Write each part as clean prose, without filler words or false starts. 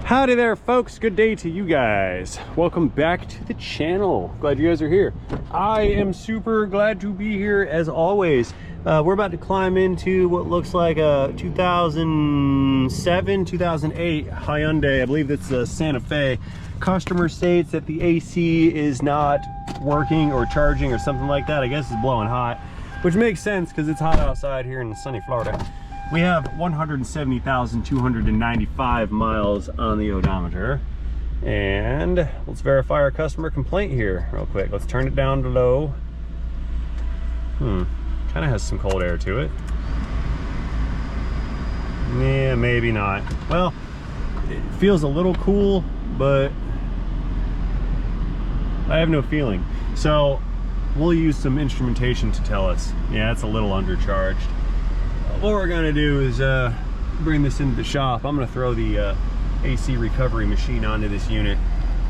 Howdy there, folks. Good day to you guys. Welcome back to the channel. Glad you guys are here. I am super glad to be here as always. We're about to climb into what looks like a 2007, 2008 Hyundai. I believe that's a Santa Fe. Customer states that the AC is not working or charging or something like that. I guess it's blowing hot, which makes sense because it's hot outside here in sunny Florida. We have 170,295 miles on the odometer. And let's verify our customer complaint here real quick. Let's turn it down to low. Kind of has some cold air to it. Yeah, maybe not. Well, it feels a little cool, but I have no feeling. So we'll use some instrumentation to tell us. Yeah, it's a little undercharged. What we're gonna do is bring this into the shop. I'm gonna throw the AC recovery machine onto this unit.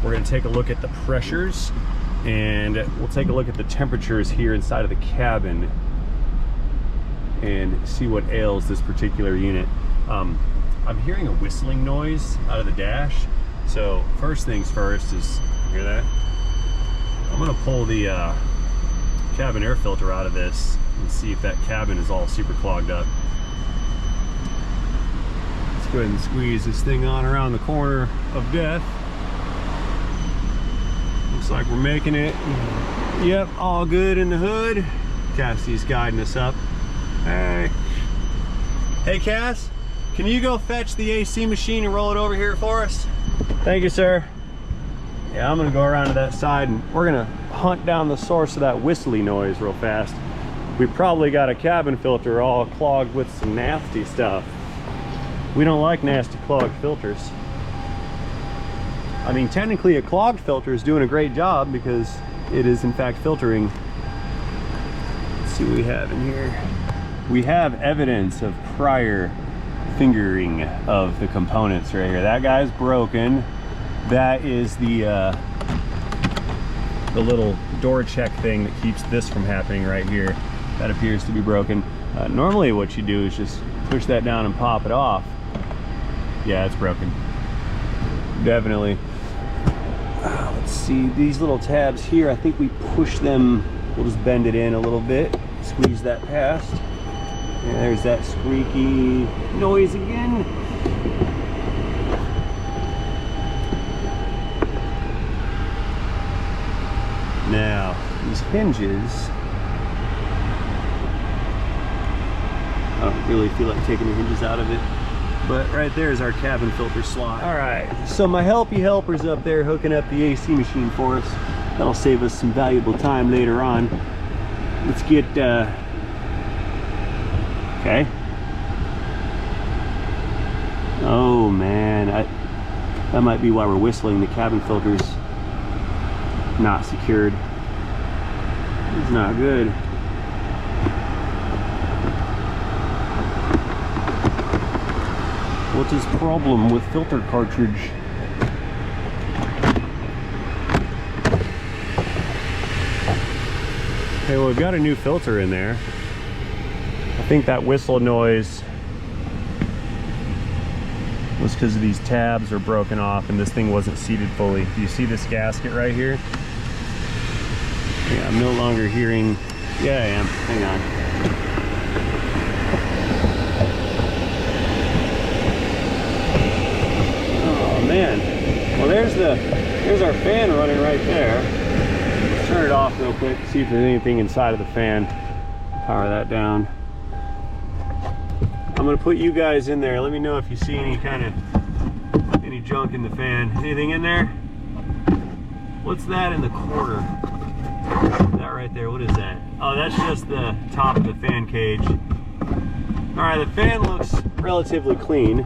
We're gonna take a look at the pressures and we'll take a look at the temperatures here inside of the cabin and see what ails this particular unit. I'm hearing a whistling noise out of the dash. So first things first is, hear that? I'm gonna pull the cabin air filter out of this and see if that cabin is all super clogged up. Let's go ahead and squeeze this thing on around the corner of death. Looks like we're making it. Yep, all good in the hood. Cassie's guiding us up. Hey. Hey Cass, can you go fetch the AC machine and roll it over here for us? Thank you, sir. Yeah, I'm gonna go around to that side and we're gonna hunt down the source of that whistly noise real fast. We probably got a cabin filter all clogged with some nasty stuff. We don't like nasty clogged filters. I mean, technically a clogged filter is doing a great job because it is in fact filtering. Let's see what we have in here. We have evidence of prior fingering of the components right here. That guy's broken. That is the little door check thing that keeps this from happening right here. That appears to be broken. Normally what you do is just push that down and pop it off. Yeah, it's broken. Definitely. Let's see, these little tabs here, I think we push them, we'll just bend it in a little bit, squeeze that past. And there's that squeaky noise again. Now, these hinges, I don't really feel like taking the hinges out of it, but right there is our cabin filter slot. All right, so my helpy helper's up there hooking up the AC machine for us. That'll save us some valuable time later on. Let's get, okay. Oh man, that might be why we're whistling. The cabin filter's not secured. It's not good. What's his problem with filter cartridge? Okay, well, we've got a new filter in there. I think that whistle noise was because of these tabs are broken off and this thing wasn't seated fully. Do you see this gasket right here? Yeah, I'm no longer hearing. Yeah, I am. Hang on. Oh man. Well, there's our fan running right there. Let's turn it off real quick, see if there's anything inside of the fan. Power that down. I'm gonna put you guys in there. Let me know if you see any junk in the fan. Anything in there? What's that in the corner? That right there, what is that? Oh, that's just the top of the fan cage. All right, the fan looks relatively clean.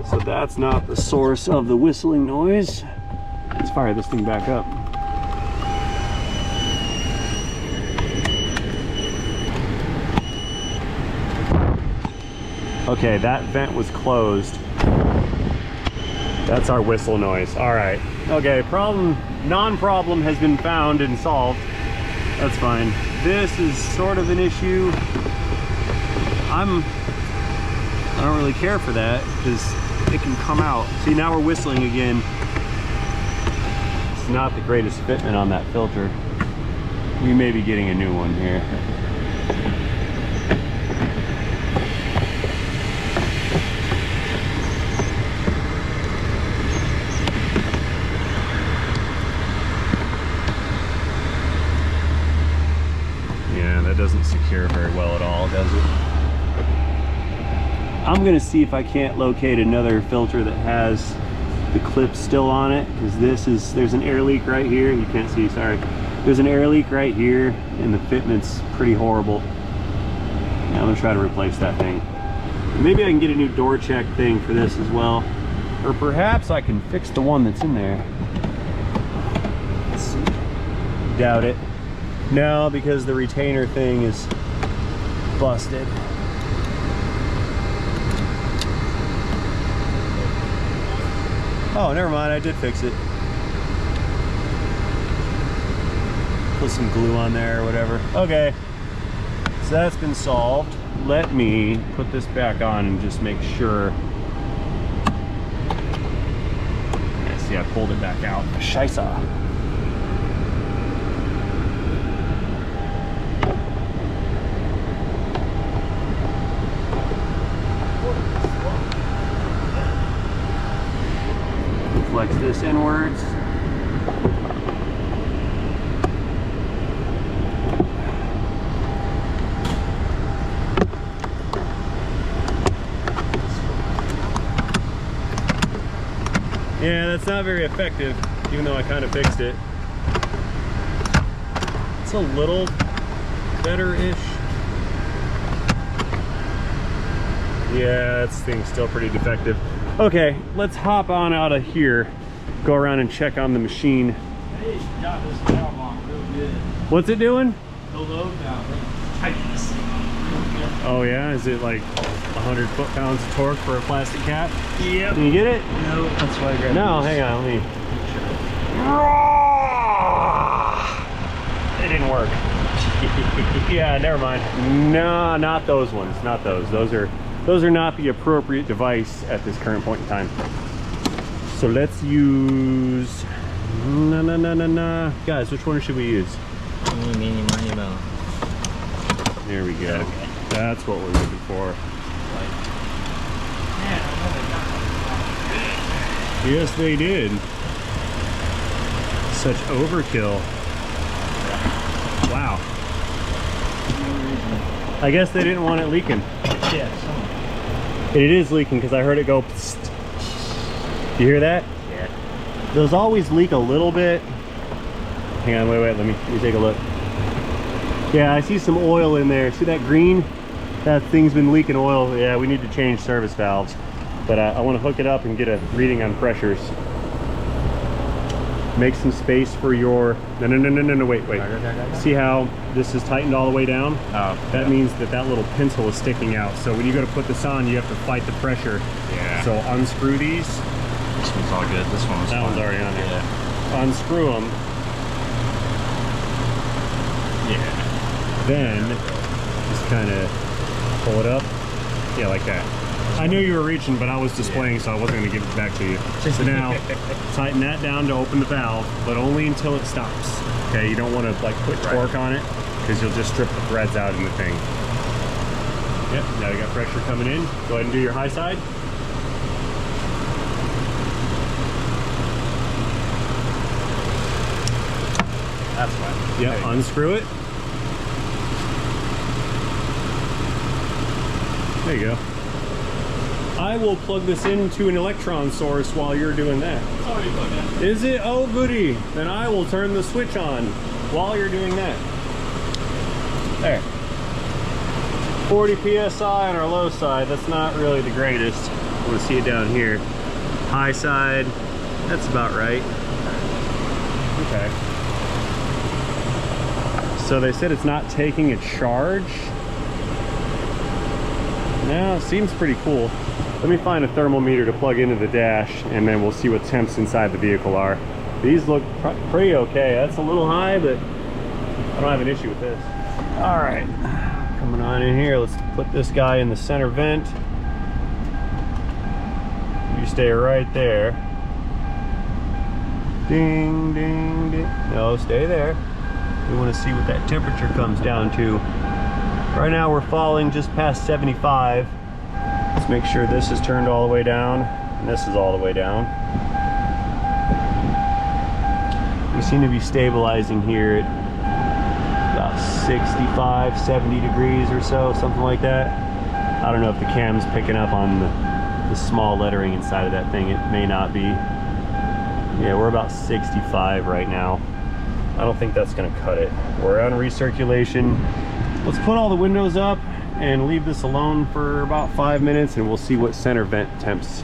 So that's not the source of the whistling noise. Let's fire this thing back up. Okay, that vent was closed. That's our whistle noise. All right. Okay, non-problem has been found and solved. That's fine. This is sort of an issue. I don't really care for that because it can come out. See, now we're whistling again. It's not the greatest fitment on that filter. We may be getting a new one here. Yeah, that doesn't secure very well at all, does it? I'm gonna see if I can't locate another filter that has the clip still on it, because there's an air leak right here. You can't see, sorry. There's an air leak right here, and the fitment's pretty horrible. Now I'm gonna try to replace that thing. Maybe I can get a new door check thing for this as well. Or perhaps I can fix the one that's in there. Let's see. Doubt it. No, because the retainer thing is busted. Oh, never mind, I did fix it. Put some glue on there or whatever. Okay, so that's been solved. Let me put this back on and just make sure. Yeah, see, I pulled it back out. Scheisse. Flex this inwards. Yeah, that's not very effective, even though I kind of fixed it. It's a little better-ish. Yeah, this thing's still pretty defective. Okay, let's hop on out of here, go around and check on the machine. Hey, got this valve on real good. What's it doing? The load valve, tightness. Oh yeah, is it like 100 foot-pounds of torque for a plastic cap? Yep. Can you get it? No, that's why I grabbed No, this. hang on, let me. It didn't work. Yeah, never mind. No, not those ones, not those. Those are not the appropriate device at this current point in time. So let's use, guys, which one should we use? Meeny, miny, mo. There we go. Okay. That's what we're looking for. Yes, they did. Such overkill. Wow. I guess they didn't want it leaking. Yeah, It is leaking because I heard it go psst. You hear that? yeah. Those always leak a little bit. Hang on, wait, let me take a look. Yeah, I see some oil in there. See that green? That thing's been leaking oil. Yeah, we need to change service valves. But I want to hook it up and get a reading on pressures. Make some space for your, no, wait. See how this is tightened all the way down? Oh. That means that little pencil is sticking out. So when you go to put this on, you have to fight the pressure. Yeah. So unscrew these. This one's all good. This one's That one's already on there. Yeah. Unscrew them. Yeah. Then just kind of pull it up. Yeah, like that. I knew you were reaching, but I was displaying, so I wasn't going to give it back to you. So now, tighten that down to open the valve, but only until it stops. Okay, you don't want to like put torque on it, because you'll just strip the threads out in the thing. Yep, now you got pressure coming in. Go ahead and do your high side. That's right. Yep, unscrew it. There you go. I will plug this into an electron source while you're doing that. It's already plugged in. Is it? Oh goody. Then I will turn the switch on while you're doing that. There. 40 PSI on our low side. That's not really the greatest. I want to see it down here. High side. That's about right. Okay. So they said it's not taking a charge. No, it seems pretty cool. Let me find a thermometer to plug into the dash, and then we'll see what temps inside the vehicle are. These look pretty okay. That's a little high, but I don't have an issue with this. All right, coming on in here, let's put this guy in the center vent. You stay right there. Ding, ding, ding. No, stay there. We want to see what that temperature comes down to. Right now we're falling just past 75. Let's make sure this is turned all the way down and this is all the way down. We seem to be stabilizing here at about 65, 70 degrees or so, something like that. I don't know if the cam's picking up on the small lettering inside of that thing. It may not be. Yeah, we're about 65 right now. I don't think that's gonna cut it. We're on recirculation. Let's put all the windows up and leave this alone for about 5 minutes, and we'll see what center vent temps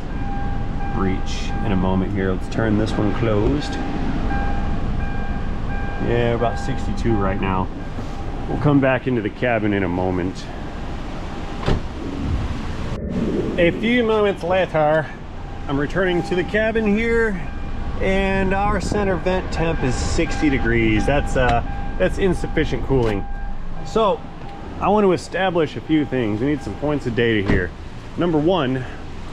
reach in a moment here. Let's turn this one closed. Yeah, about 62 right now. We'll come back into the cabin in a moment. A few moments later, I'm returning to the cabin here, and our center vent temp is 60 degrees. That's insufficient cooling. So I want to establish a few things. We need some points of data here. Number one,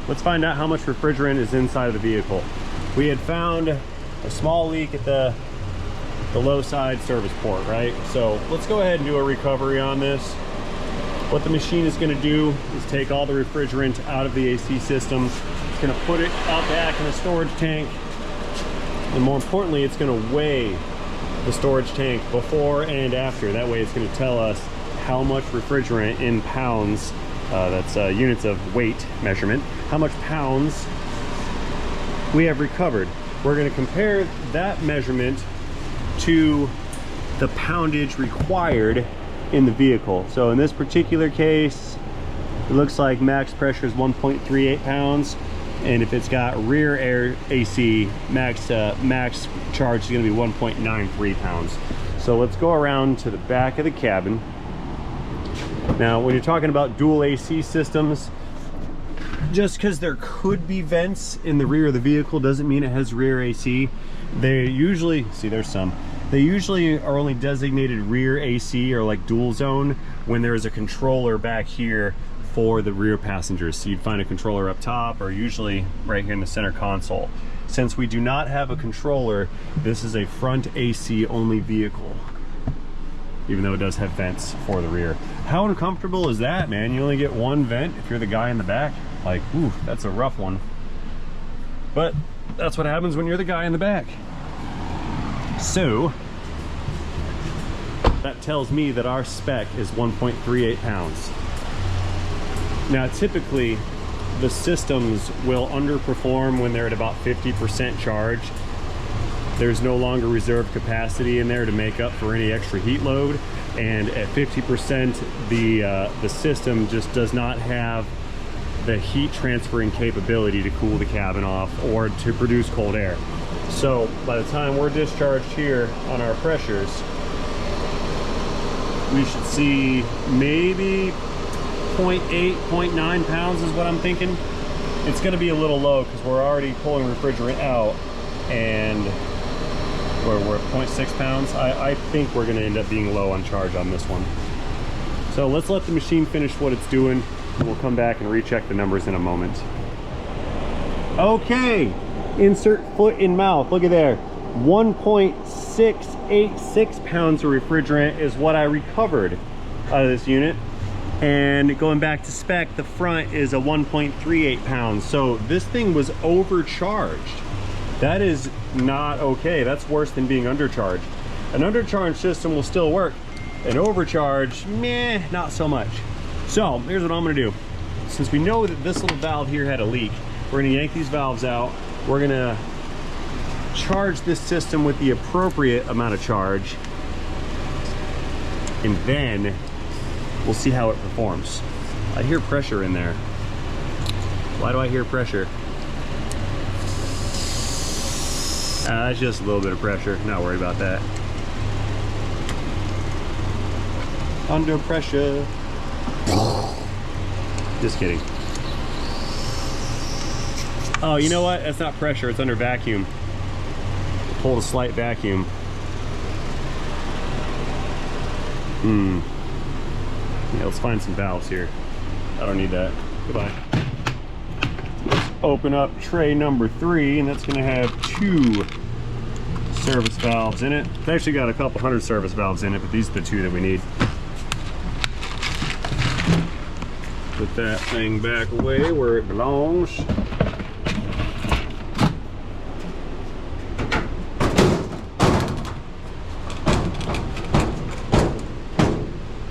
let's find out how much refrigerant is inside of the vehicle. We had found a small leak at the low side service port, right? So let's go ahead and do a recovery on this. What the machine is going to do is take all the refrigerant out of the AC system. It's going to put it out back in a storage tank, and more importantly, it's going to weigh the storage tank before and after. That way it's going to tell us how much refrigerant in pounds, that's units of weight measurement, how much pounds we have recovered. We're going to compare that measurement to the poundage required in the vehicle. So in this particular case, it looks like max pressure is 1.38 pounds, and if it's got rear air AC, max charge is going to be 1.93 pounds. So let's go around to the back of the cabin. Now, when you're talking about dual AC systems, just because there could be vents in the rear of the vehicle doesn't mean it has rear AC. They usually, see there's some, they usually are only designated rear AC or like dual zone when there's a controller back here for the rear passengers. So you'd find a controller up top, or usually right here in the center console. Since we do not have a controller, this is a front AC only vehicle, even though it does have vents for the rear. How uncomfortable is that, man? You only get one vent if you're the guy in the back. Like, ooh, that's a rough one. But that's what happens when you're the guy in the back. So that tells me that our spec is 1.38 pounds. Now, typically the systems will underperform when they're at about 50% charge. There's no longer reserve capacity in there to make up for any extra heat load, and at 50% the system just does not have the heat transferring capability to cool the cabin off or to produce cold air. So by the time we're discharged here on our pressures, we should see maybe 0.8, 0.9 pounds is what I'm thinking. It's going to be a little low because we're already pulling refrigerant out, and we're at 0.6 pounds. I think we're going to end up being low on charge on this one. So let's let the machine finish what it's doing, and we'll come back and recheck the numbers in a moment. Okay, insert foot in mouth. Look at there. 1.686 pounds of refrigerant is what I recovered out of this unit. And going back to spec, the front is a 1.38 pounds. So this thing was overcharged. That is not okay. That's worse than being undercharged. An undercharged system will still work. An overcharge, meh, not so much. So here's what I'm gonna do. Since we know that this little valve here had a leak, we're gonna yank these valves out. We're gonna charge this system with the appropriate amount of charge, and then we'll see how it performs. I hear pressure in there. Why do I hear pressure? That's just a little bit of pressure. Not worried about that. Under pressure. Just kidding. Oh, you know what? That's not pressure. It's under vacuum. Hold a slight vacuum. Yeah, let's find some valves here. I don't need that. Goodbye. open up tray number 3, and that's going to have 2 service valves in it. It's actually got a couple hundred service valves in it, but these are the 2 that we need. Put that thing back away where it belongs.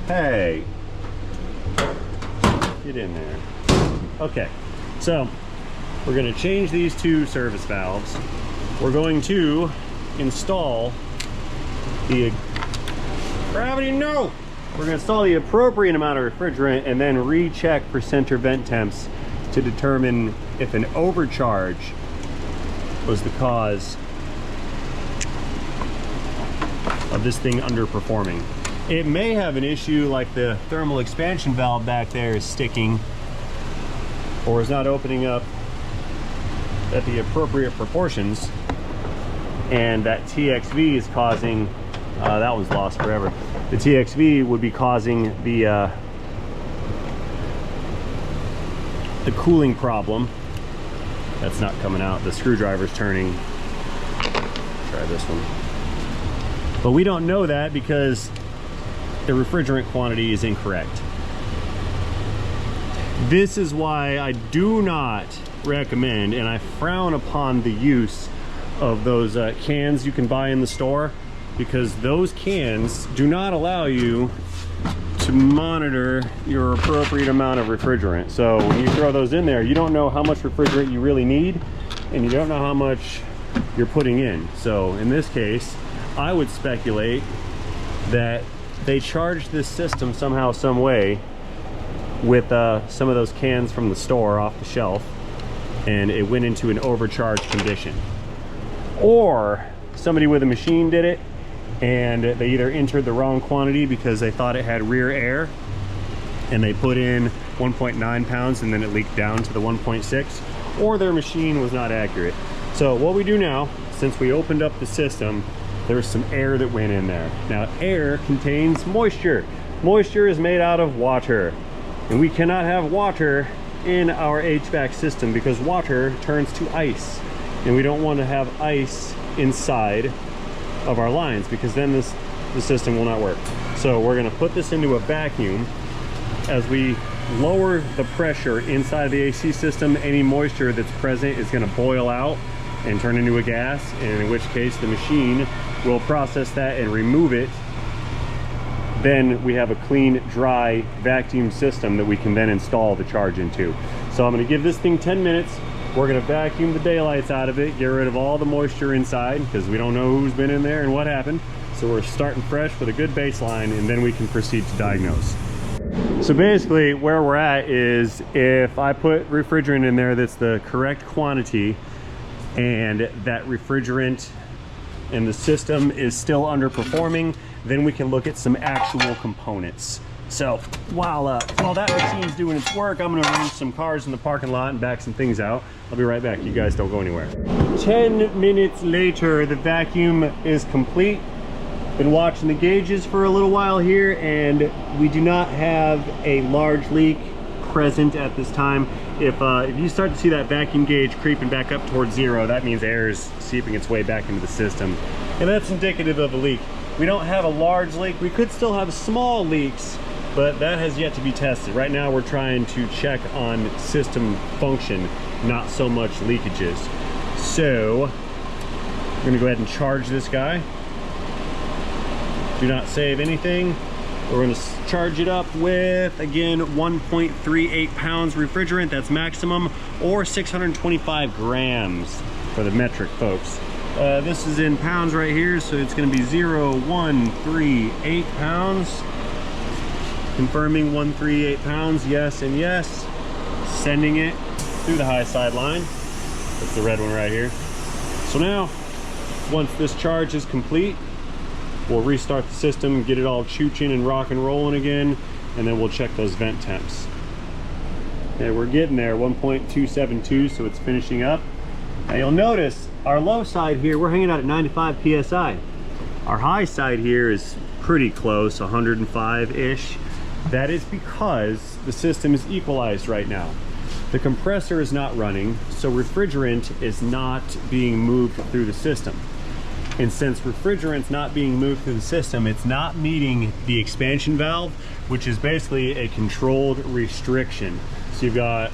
Hey, get in there. Okay, so we're going to change these 2 service valves. We're going to install the gravity, no! We're going to install the appropriate amount of refrigerant and then recheck for center vent temps to determine if an overcharge was the cause of this thing underperforming. It may have an issue like the thermal expansion valve back there is sticking or is not opening up at the appropriate proportions, and that TXV is causing, that one's lost forever. The TXV would be causing the cooling problem. That's not coming out. The screwdriver's turning. Try this one. But we don't know that because the refrigerant quantity is incorrect. This is why I do not recommend, and I frown upon the use of those cans you can buy in the store, because those cans do not allow you to monitor your appropriate amount of refrigerant. So when you throw those in there, you don't know how much refrigerant you really need, and you don't know how much you're putting in. So in this case, I would speculate that they charged this system somehow, some way with some of those cans from the store off the shelf, and it went into an overcharged condition. Or somebody with a machine did it, and they either entered the wrong quantity because they thought it had rear air, and they put in 1.9 pounds and then it leaked down to the 1.6, or their machine was not accurate. So what we do now, since we opened up the system, there's some air that went in there. Now, air contains moisture. Moisture is made out of water, and we cannot have water in our HVAC system because water turns to ice, and we don't want to have ice inside of our lines because then the system will not work. So we're going to put this into a vacuum. As we lower the pressure inside the AC system, any moisture that's present is going to boil out and turn into a gas, and in which case the machine will process that and remove it. Then we have a clean, dry vacuum system that we can then install the charge into. So I'm going to give this thing 10 minutes. We're going to vacuum the daylights out of it, get rid of all the moisture inside because we don't know who's been in there and what happened. So we're starting fresh with a good baseline, and then we can proceed to diagnose. So basically where we're at is, if I put refrigerant in there that's the correct quantity and that refrigerant and the system is still underperforming, then we can look at some actual components. So while that machine's doing its work, I'm gonna run some cars in the parking lot and back some things out. I'll be right back. You guys don't go anywhere. 10 minutes later, the vacuum is complete. Been watching the gauges for a little while here, and we do not have a large leak present at this time. If you start to see that vacuum gauge creeping back up towards 0, that means air is seeping its way back into the system, and that's indicative of a leak. We don't have a large leak. We could still have small leaks, but that has yet to be tested. Right now we're trying to check on system function, not so much leakages. So we're gonna go ahead and charge this guy. Do not save anything. We're going to charge it up with, again, 1.38 pounds refrigerant. That's maximum, or 625 grams for the metric folks. This is in pounds right here, so it's going to be 0.138 pounds. Confirming 138 pounds, yes and yes. Sending it through the high side line. That's the red one right here. So now, once this charge is complete, we'll restart the system, get it all chooching and rock and rolling again, and then we'll check those vent temps. Okay, we're getting there, 1.272, so it's finishing up. Now you'll notice our low side here, we're hanging out at 95 PSI. Our high side here is pretty close, 105-ish. That is because the system is equalized right now. The compressor is not running, so refrigerant is not being moved through the system. And since refrigerant's not being moved through the system, it's not meeting the expansion valve, which is basically a controlled restriction. So you've got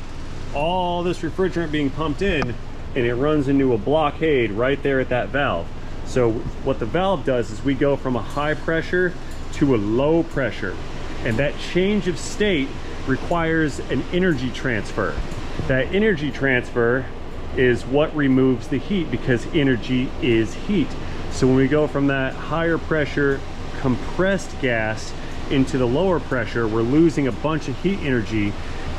all this refrigerant being pumped in, and it runs into a blockade right there at that valve. So what the valve does is we go from a high pressure to a low pressure, and that change of state requires an energy transfer. That energy transfer is what removes the heat, because energy is heat. So when we go from that higher pressure compressed gas into the lower pressure, we're losing a bunch of heat energy,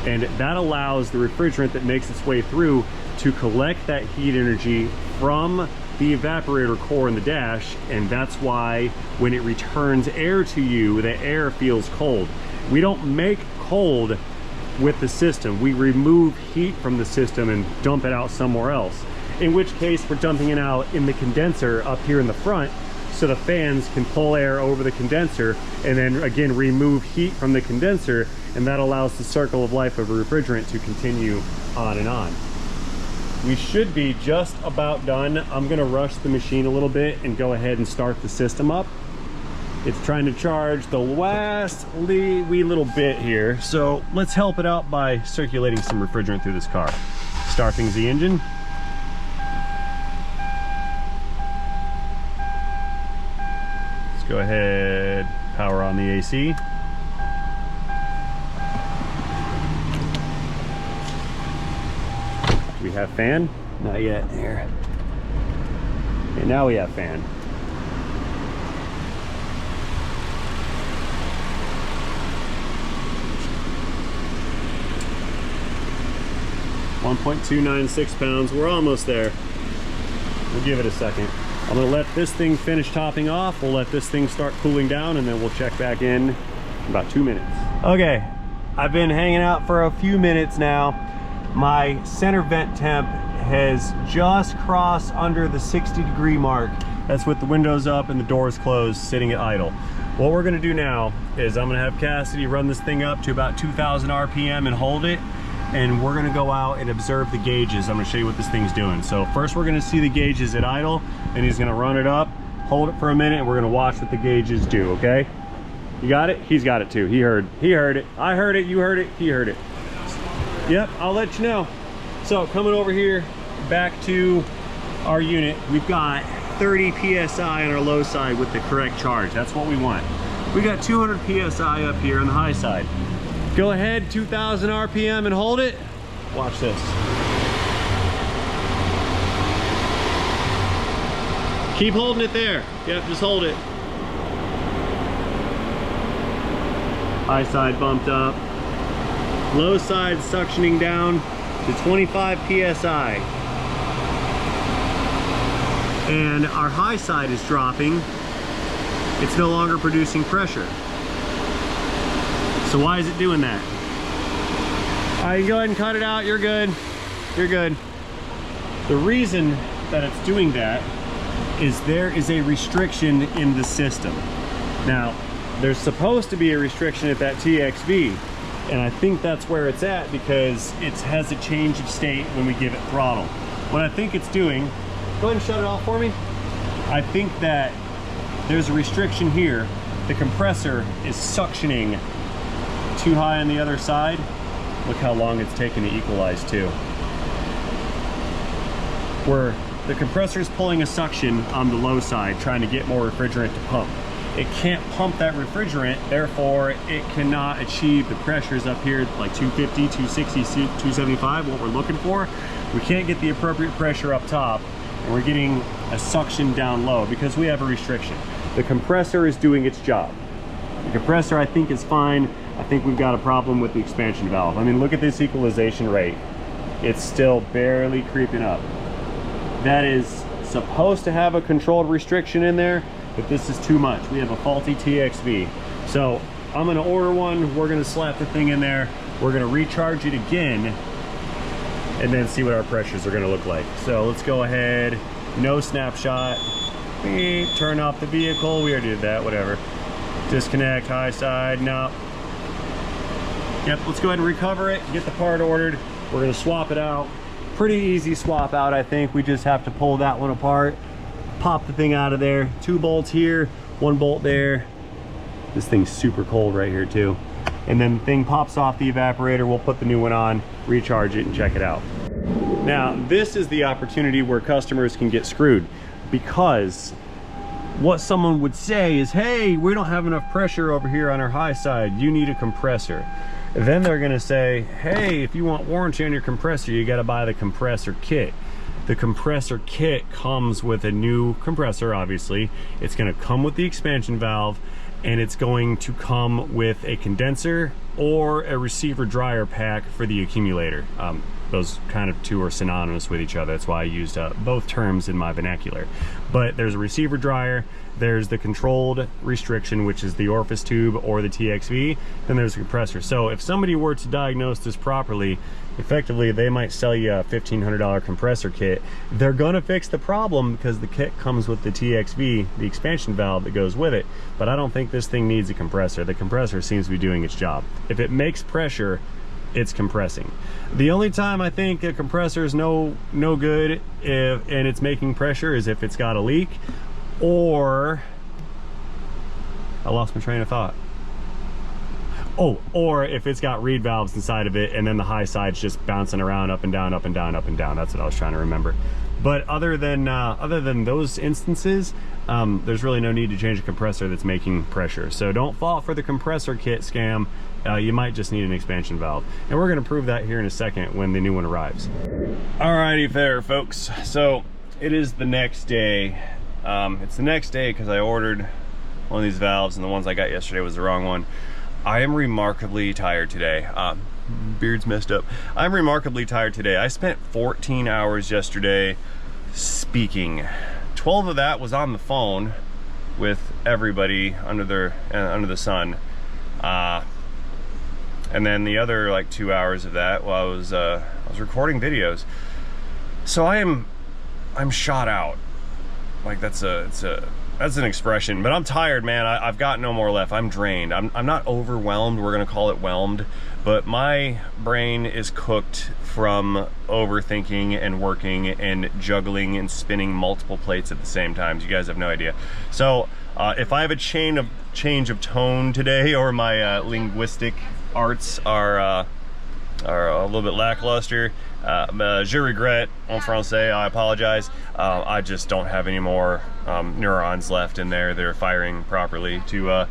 and that allows the refrigerant that makes its way through to collect that heat energy from the evaporator core in the dash, and that's why when it returns air to you, the air feels cold. We don't make cold with the system. We remove heat from the system and dump it out somewhere else, in which case we're dumping it out in the condenser up here in the front, so the fans can pull air over the condenser and then again remove heat from the condenser, and that allows the circle of life of a refrigerant to continue on and on. We should be just about done. I'm gonna rush the machine a little bit and go ahead and start the system up. It's trying to charge the last wee little bit here, so let's help it out by circulating some refrigerant through this car. Starting the engine. Let's go ahead, power on the AC. Do we have fan? Not yet. Here. Okay, now we have fan. $1.296 pounds. We're almost there. We'll give it a second. I'm gonna let this thing finish topping off. We'll let this thing start cooling down, and then we'll check back in about 2 minutes. Okay, I've been hanging out for a few minutes now. My center vent temp has just crossed under the 60-degree mark. That's with the windows up and the doors closed, sitting at idle. What we're gonna do now is I'm gonna have Cassidy run this thing up to about 2,000 RPM and hold it, and we're gonna go out and observe the gauges. I'm gonna show you what this thing's doing. So first we're gonna see the gauges at idle, and he's gonna run it up, hold it for a minute, and we're gonna watch what the gauges do, okay? You got it? He's got it too. He heard it. I heard it, you heard it, he heard it. Yep, I'll let you know. So coming over here, back to our unit, we've got 30 PSI on our low side with the correct charge. That's what we want. We got 200 PSI up here on the high side. Go ahead, 2,000 RPM and hold it. Watch this. Keep holding it there. Yep, just hold it. High side bumped up. Low side suctioning down to 25 PSI. And our high side is dropping. It's no longer producing pressure. So why is it doing that? All right, you go ahead and cut it out. You're good. You're good. The reason that it's doing that is there is a restriction in the system. Now, there's supposed to be a restriction at that TXV, and I think that's where it's at because it has a change of state when we give it throttle. What I think it's doing, go ahead and shut it off for me. I think that there's a restriction here. The compressor is suctioning too high on the other side. Look how long it's taken to equalize too. Where the compressor is pulling a suction on the low side, trying to get more refrigerant to pump. It can't pump that refrigerant, therefore it cannot achieve the pressures up here like 250, 260, 275, what we're looking for. We can't get the appropriate pressure up top, and we're getting a suction down low because we have a restriction. The compressor is doing its job. The compressor I think is fine. I think we've got a problem with the expansion valve. I mean, look at this equalization rate. It's still barely creeping up. That is supposed to have a controlled restriction in there, but this is too much. We have a faulty TXV. So I'm gonna order one. We're gonna slap the thing in there. We're gonna recharge it again and then see what our pressures are gonna look like. So let's go ahead, no snapshot. Turn off the vehicle. We already did that, whatever. Disconnect, high side, no. Yep, let's go ahead and recover it, get the part ordered, We're gonna swap it out. Pretty easy swap out, I think. We just have to pull that one apart, pop the thing out of there. 2 bolts here, 1 bolt there. This thing's super cold right here too. And then the thing pops off the evaporator. We'll put the new one on, recharge it, and check it out. Now, this is the opportunity where customers can get screwed, because what someone would say is, hey, we don't have enough pressure over here on our high side, you need a compressor. Then they're gonna say, hey, if you want warranty on your compressor, you gotta buy the compressor kit. The compressor kit comes with a new compressor, obviously. It's gonna come with the expansion valve, and it's going to come with a condenser or a receiver dryer pack for the accumulator. Those kind of two are synonymous with each other. That's why I used both terms in my vernacular. But there's a receiver dryer, there's the controlled restriction, which is the orifice tube or the TXV, then there's a compressor. So if somebody were to diagnose this properly, effectively they might sell you a $1,500 compressor kit. They're gonna fix the problem because the kit comes with the TXV, the expansion valve that goes with it. But I don't think this thing needs a compressor. The compressor seems to be doing its job. If it makes pressure, it's compressing. The only time I think a compressor is no good and it's making pressure is if it's got a leak, or I lost my train of thought. Oh, or if it's got reed valves inside of it and then the high side's just bouncing around up and down, up and down, up and down. That's what I was trying to remember. But other than those instances, there's really no need to change a compressor that's making pressure. So don't fall for the compressor kit scam. You might just need an expansion valve. And we're gonna prove that here in a second when the new one arrives. Alrighty there, folks. So it is the next day. It's the next day because I ordered one of these valves and the ones I got yesterday was the wrong one. I am remarkably tired today. Beard's messed up. I'm remarkably tired today. I spent 14 hours yesterday speaking. 12 of that was on the phone with everybody under the sun. And then the other like 2 hours of that, well, I was recording videos. So I'm shot out. Like that's an expression, but I'm tired, man. I've got no more left. I'm drained. I'm not overwhelmed. We're gonna call it whelmed, but my brain is cooked from overthinking and working and juggling and spinning multiple plates at the same time. You guys have no idea. So if I have a change of tone today, or my linguistic arts are a little bit lackluster, je regrette en français. I apologize. I just don't have any more neurons left in there that are firing properly to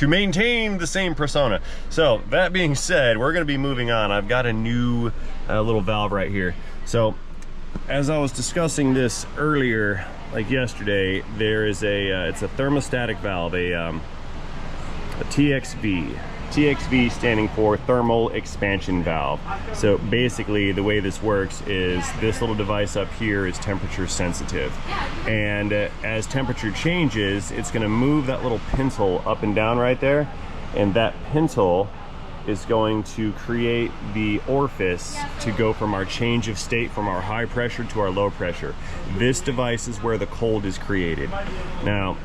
maintain the same persona. So that being said, we're going to be moving on. I've got a new little valve right here. So as I was discussing this earlier, like yesterday, there is it's a thermostatic valve, a TXV. TXV standing for thermal expansion valve. So basically the way this works is this little device up here is temperature sensitive, and as temperature changes, it's going to move that little pintle up and down right there, and that pintle is going to create the orifice to go from our change of state from our high pressure to our low pressure. This device is where the cold is created. Now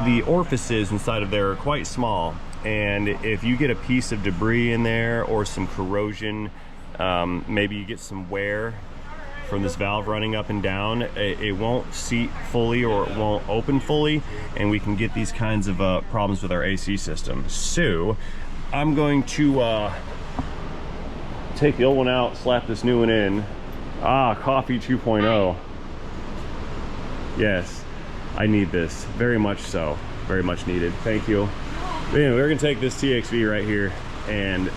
the orifices inside of there are quite small, and if you get a piece of debris in there or some corrosion, maybe you get some wear from this valve running up and down, it won't seat fully or it won't open fully, and we can get these kinds of problems with our AC system. So I'm going to take the old one out, slap this new one in. Coffee 2.0. Yes, I need this, very much so, very much needed. Thank you. But anyway, we're gonna take this TXV right here and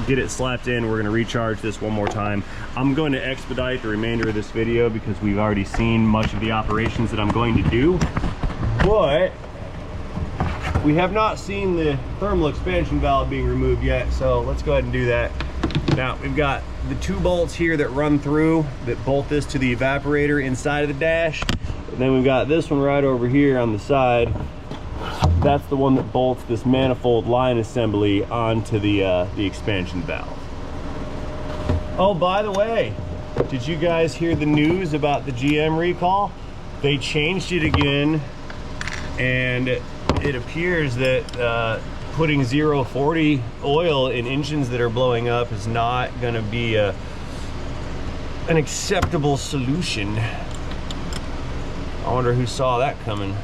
get it slapped in. We're gonna recharge this one more time. I'm going to expedite the remainder of this video because we've already seen much of the operations that I'm going to do, but we have not seen the thermal expansion valve being removed yet, so let's go ahead and do that. Now, we've got the 2 bolts here that run through, that bolt this to the evaporator inside of the dash, and then we've got this one right over here on the side. That's the one that bolts this manifold line assembly onto the expansion valve. Oh, by the way, did you guys hear the news about the GM recall? They changed it again, and it appears that putting 040 oil in engines that are blowing up is not going to be an acceptable solution. I wonder who saw that coming.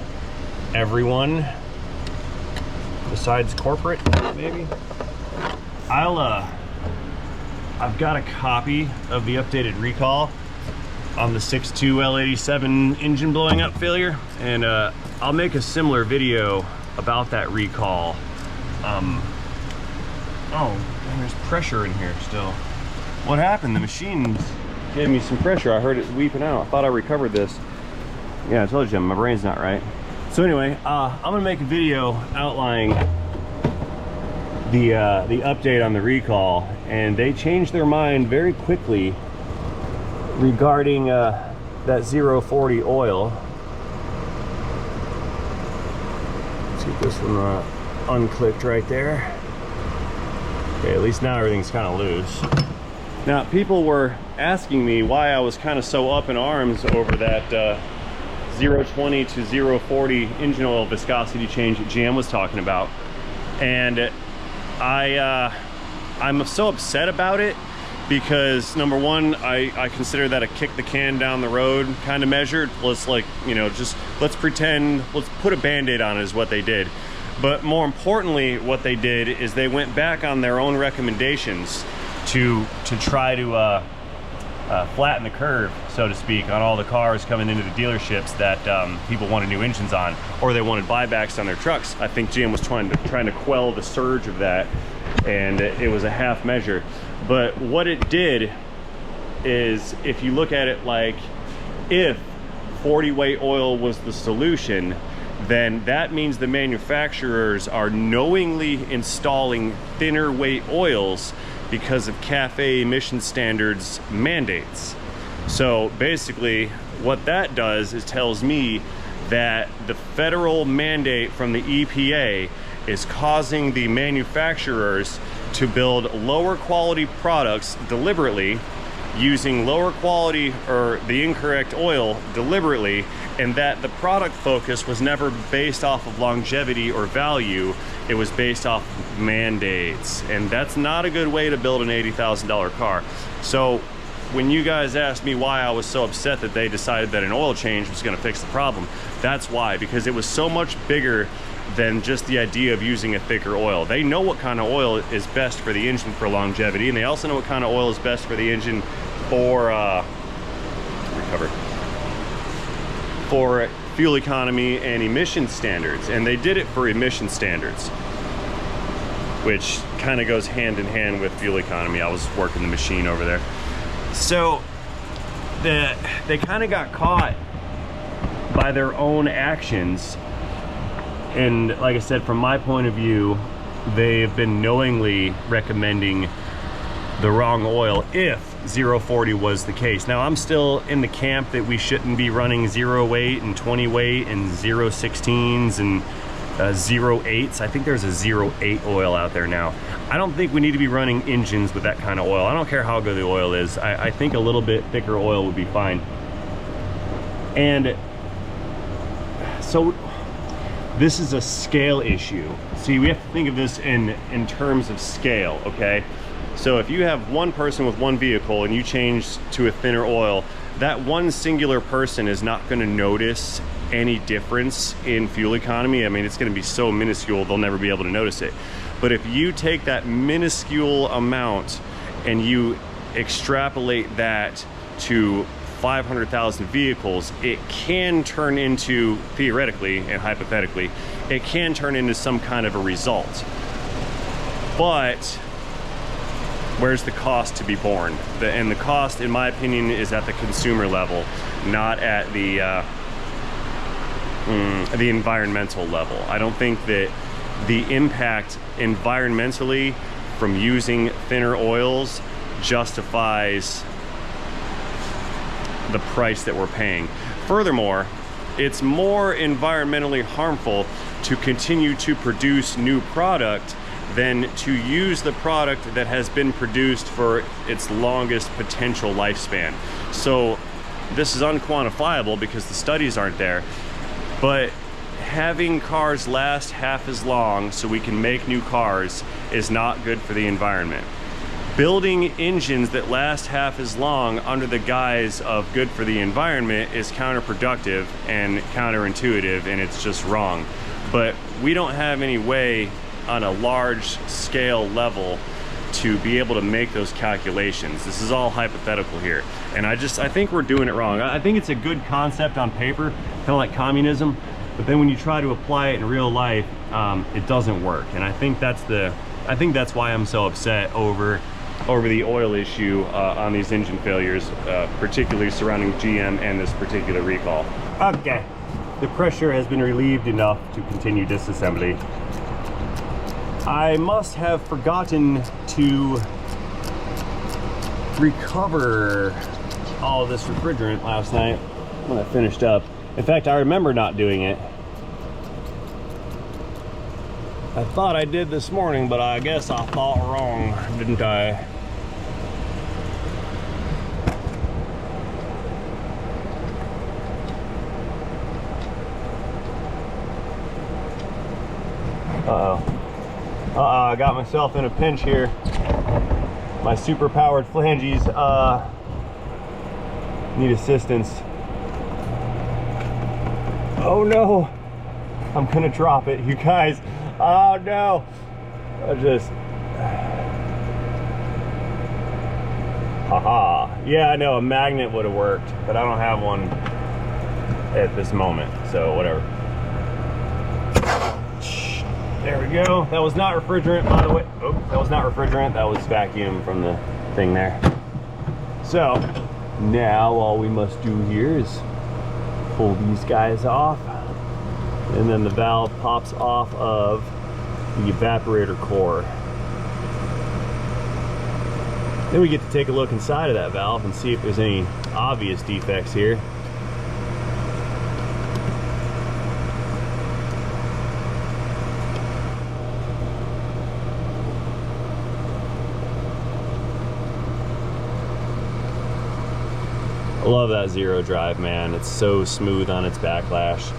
Everyone besides corporate, maybe. I've got a copy of the updated recall on the 6.2 L87 engine blowing up failure, and I'll make a similar video about that recall. Oh, there's pressure in here still. What happened? The machine gave me some pressure. I heard it weeping out. I thought I recovered this. Yeah, I told you, my brain's not right. So anyway, I'm gonna make a video outlining the update on the recall, and they changed their mind very quickly regarding that 040 oil. Let's get this one unclicked right there. Okay, at least now everything's kind of loose. Now, people were asking me why I was kind of so up in arms over that 020 to 040 engine oil viscosity change that GM was talking about. And I'm so upset about it because, number one, I consider that a kick the can down the road kind of measure. Let's, like, you know, just let's pretend, let's put a band-aid on it is what they did. But more importantly, what they did is they went back on their own recommendations to try to flatten the curve, so to speak, on all the cars coming into the dealerships that people wanted new engines on, or they wanted buybacks on their trucks. I think GM was trying to quell the surge of that, and it was a half measure. But what it did is, if you look at it like, if 40 weight oil was the solution, then that means the manufacturers are knowingly installing thinner weight oils because of CAFE emission standards mandates. So basically what that does is tells me that the federal mandate from the EPA is causing the manufacturers to build lower quality products deliberately, using lower quality or the incorrect oil deliberately, and that the product focus was never based off of longevity or value. It was based off of mandates, and that's not a good way to build an $80,000 car. So when you guys asked me why I was so upset that they decided that an oil change was going to fix the problem, that's why, because it was so much bigger than just the idea of using a thicker oil. They know what kind of oil is best for the engine for longevity, and they also know what kind of oil is best for the engine for for fuel economy and emission standards. And they did it for emission standards, which kind of goes hand in hand with fuel economy. I was working the machine over there. So they kind of got caught by their own actions. And like I said, from my point of view, they've been knowingly recommending the wrong oil if 040 was the case. Now, I'm still in the camp that we shouldn't be running 0 weight and 20 weight and 016s and 08s. I think there's a 08 oil out there now. I don't think we need to be running engines with that kind of oil. I don't care how good the oil is. I think a little bit thicker oil would be fine. And so this is a scale issue. See, we have to think of this in terms of scale, okay? So if you have one person with one vehicle and you change to a thinner oil, that one singular person is not going to notice any difference in fuel economy. I mean, it's going to be so minuscule, they'll never be able to notice it. But if you take that minuscule amount and you extrapolate that to 500,000 vehicles, it can turn into, theoretically and hypothetically, it can turn into some kind of a result. But where's the cost to be borne? And the cost, in my opinion, is at the consumer level, not at the environmental level. I don't think that the impact environmentally from using thinner oils justifies the price that we're paying. Furthermore, it's more environmentally harmful to continue to produce new product than to use the product that has been produced for its longest potential lifespan. So this is unquantifiable because the studies aren't there, but having cars last half as long so we can make new cars is not good for the environment. building engines that last half as long under the guise of good for the environment is counterproductive and counterintuitive, and it's just wrong. But we don't have any way on a large scale level to be able to make those calculations. This is all hypothetical here. And I think we're doing it wrong. I think it's a good concept on paper, kind of like communism, but then when you try to apply it in real life, it doesn't work. And I think that's why I'm so upset over the oil issue on these engine failures, particularly surrounding GM and this particular recall. Okay, the pressure has been relieved enough to continue disassembly. I must have forgotten to recover all of this refrigerant last night when I finished up. In fact, I remember not doing it. I thought I did this morning, but I guess I thought wrong, didn't I? I got myself in a pinch here. My super powered flanges need assistance. Oh no, I'm gonna drop it, you guys. Oh no, haha. Yeah, I know a magnet would have worked, but I don't have one at this moment, so whatever. There we go. That was not refrigerant, by the way. Oh, that was not refrigerant. That was vacuum from the thing there. So now all we must do here is pull these guys off, and then the valve pops off of the evaporator core. Then we get to take a look inside of that valve and see if there's any obvious defects here. I love that zero drive, man. It's so smooth on its backlash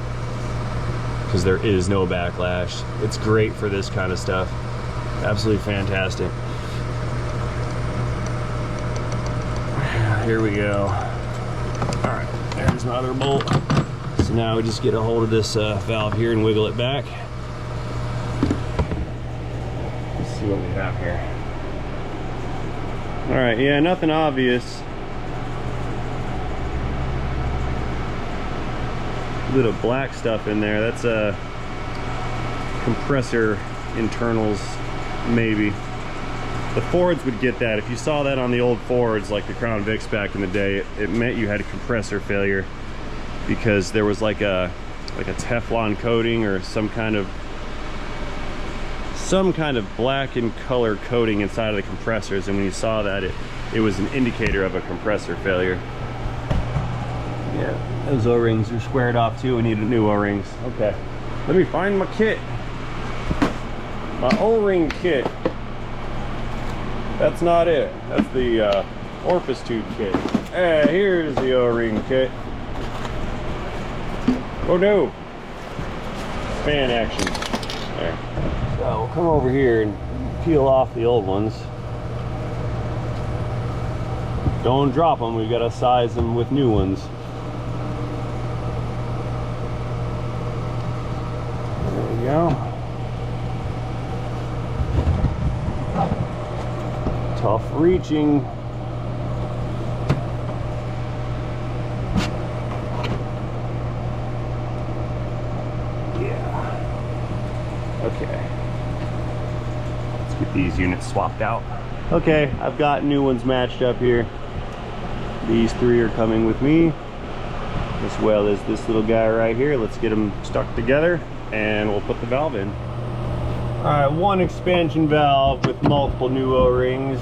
because there is no backlash. It's great for this kind of stuff. Absolutely fantastic. Here we go. All right, there's my other bolt. So now we just get a hold of this valve here and wiggle it back. Let's see what we have here. All right, yeah, nothing obvious. Bit of black stuff in there. That's a compressor internals, maybe. The Fords would get that. If you saw that on the old Fords, like the Crown Vics back in the day, it meant you had a compressor failure because there was like a Teflon coating or some kind of black in color coating inside of the compressors, and when you saw that, it was an indicator of a compressor failure. Yeah, those O-rings are squared off too. We need new O-rings. Okay, let me find my kit. My O-ring kit. That's not it. That's the orifice tube kit. Here's the O-ring kit. Oh no! Fan action. There. So we'll come over here and peel off the old ones. Don't drop them. We gotta size them with new ones. Go. Tough reaching. Yeah. Okay. Let's get these units swapped out. Okay, I've got new ones matched up here. These three are coming with me, as well as this little guy right here. Let's get them stuck together and we'll put the valve in. All right, one expansion valve with multiple new O-rings.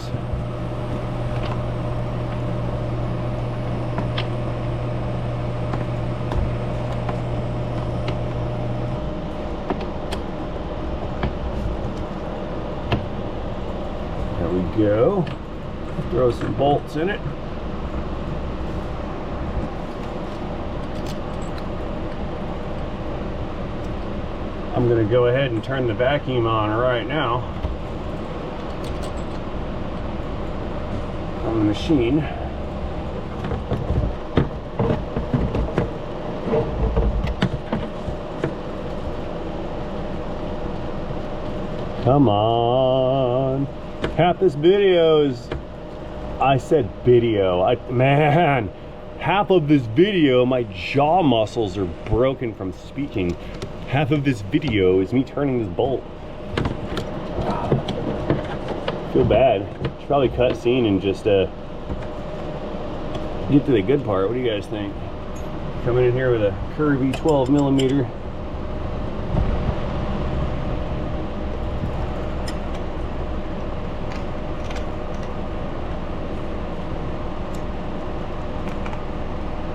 There we go. Throw some bolts in it. I'm going to go ahead and turn the vacuum on right now. on the machine. Come on. Half this video is, I said video. Man, half of this video, my jaw muscles are broken from speaking. Half of this video is me turning this bolt. I feel bad. Should probably cut scene and just get to the good part. What do you guys think? Coming in here with a curvy 12mm.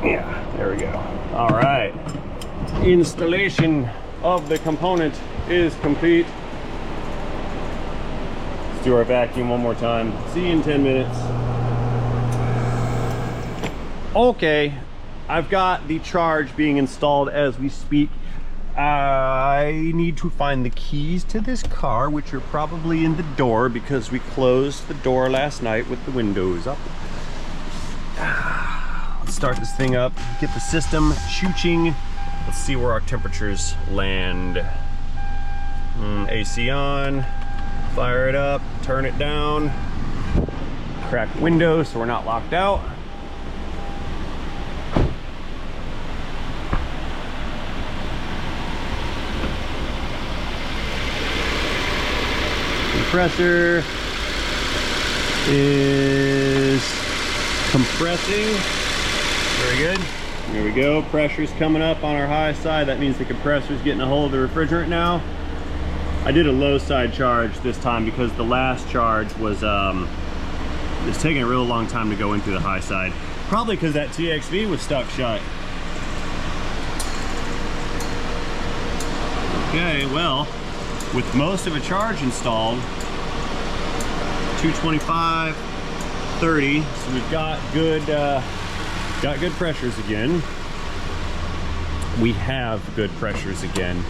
Yeah, there we go. All right. Installation of the component is complete. Let's do our vacuum one more time. See you in 10 minutes. Okay, I've got the charge being installed as we speak. I need to find the keys to this car, which are probably in the door because we closed the door last night with the windows up. Let's start this thing up, get the system chooching. Let's see where our temperatures land. AC on, fire it up, turn it down, crack windows so we're not locked out. Compressor is compressing. Very good. There we go. Pressure's coming up on our high side. That means the compressor's getting a hold of the refrigerant now. I did a low side charge this time because the last charge was it's taking a real long time to go into the high side. Probably because that TXV was stuck shut. Okay, well, with most of a charge installed, 225, 30, so we've got good pressures again. We have good pressures again.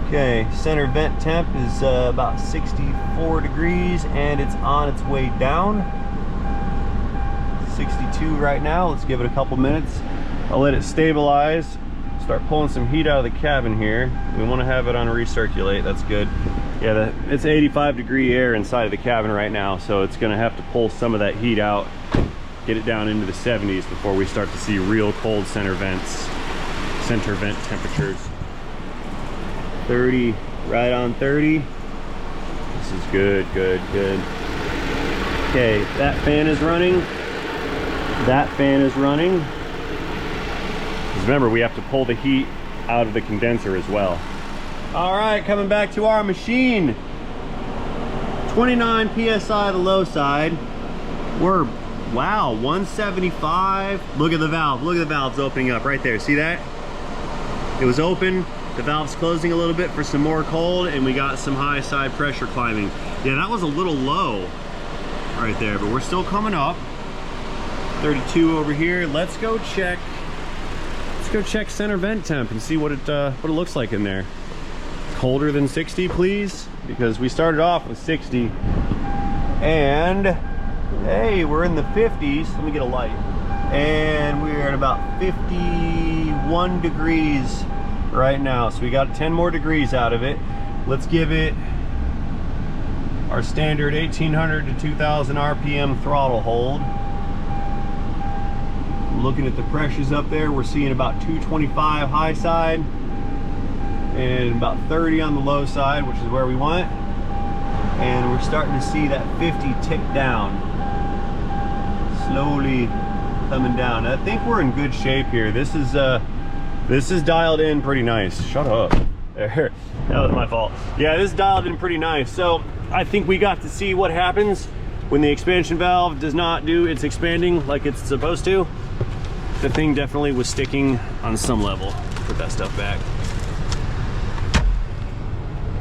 Okay, center vent temp is about 64 degrees and it's on its way down. 62 right now. Let's give it a couple minutes. I'll let it stabilize. Start pulling some heat out of the cabin here. We want to have it on recirculate. That's good. Yeah, it's 85 degree air inside of the cabin right now, so it's going to have to pull some of that heat out, get it down into the 70s before we start to see real cold center vent temperatures. 30, right on 30. This is good, good, good. Okay, that fan is running. That fan is running. Because remember, we have to pull the heat out of the condenser as well. All right, coming back to our machine. 29 PSI the low side. We're, wow, 175. Look at the valve. Look at the valves opening up right there. See that? It was open. The valve's closing a little bit for some more cold, and we got some high side pressure climbing. Yeah, that was a little low right there, but we're still coming up. 32 over here. Let's go check center vent temp and see what it looks like in there. Colder than 60, please, because we started off with 60, and hey, we're in the 50s. Let me get a light. And we're at about 51 degrees right now, so we got 10 more degrees out of it. Let's give it our standard 1800 to 2000 RPM throttle hold. Looking at the pressures up there, we're seeing about 225 high side and about 30 on the low side, which is where we want. And we're starting to see that 50 tick down, slowly coming down. I think we're in good shape here. This is dialed in pretty nice. Shut up. There, that was my fault. Yeah, this is dialed in pretty nice. So I think we got to see what happens when the expansion valve does not do its expanding like it's supposed to. The thing definitely was sticking on some level. Put that stuff back.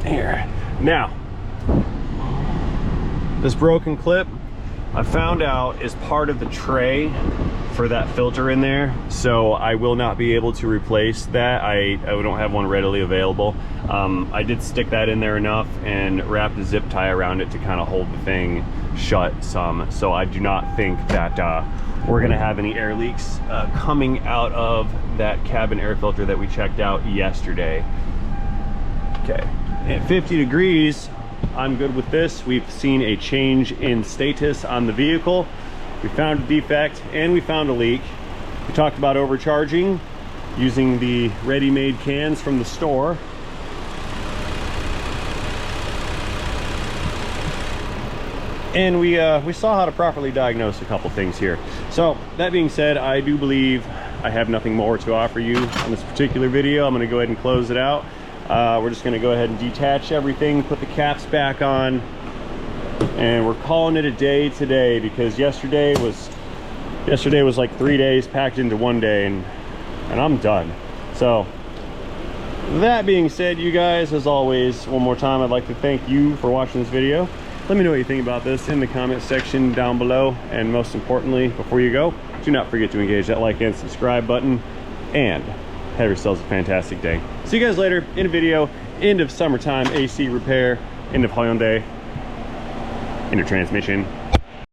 Here. Now, this broken clip I found out is part of the tray for that filter in there, so I will not be able to replace that. I don't have one readily available. I did stick that in there enough and wrapped a zip tie around it to kind of hold the thing shut some, so I do not think that we're gonna have any air leaks coming out of that cabin air filter that we checked out yesterday. Okay, at 50 degrees, I'm good with this. We've seen a change in status on the vehicle. We found a defect and we found a leak. We talked about overcharging using the ready-made cans from the store. And we saw how to properly diagnose a couple things here. So that being said, I do believe I have nothing more to offer you on this particular video. I'm gonna go ahead and close it out. We're just gonna go ahead and detach everything, put the caps back on, and we're calling it a day today, because yesterday was like 3 days packed into one day, and I'm done. So that being said, you guys, as always, one more time, I'd like to thank you for watching this video. Let me know what you think about this in the comment section down below, and most importantly, before you go, do not forget to engage that like and subscribe button, and have yourselves a fantastic day. See you guys later in a video. End of summertime AC repair, end of Hyundai, end of transmission.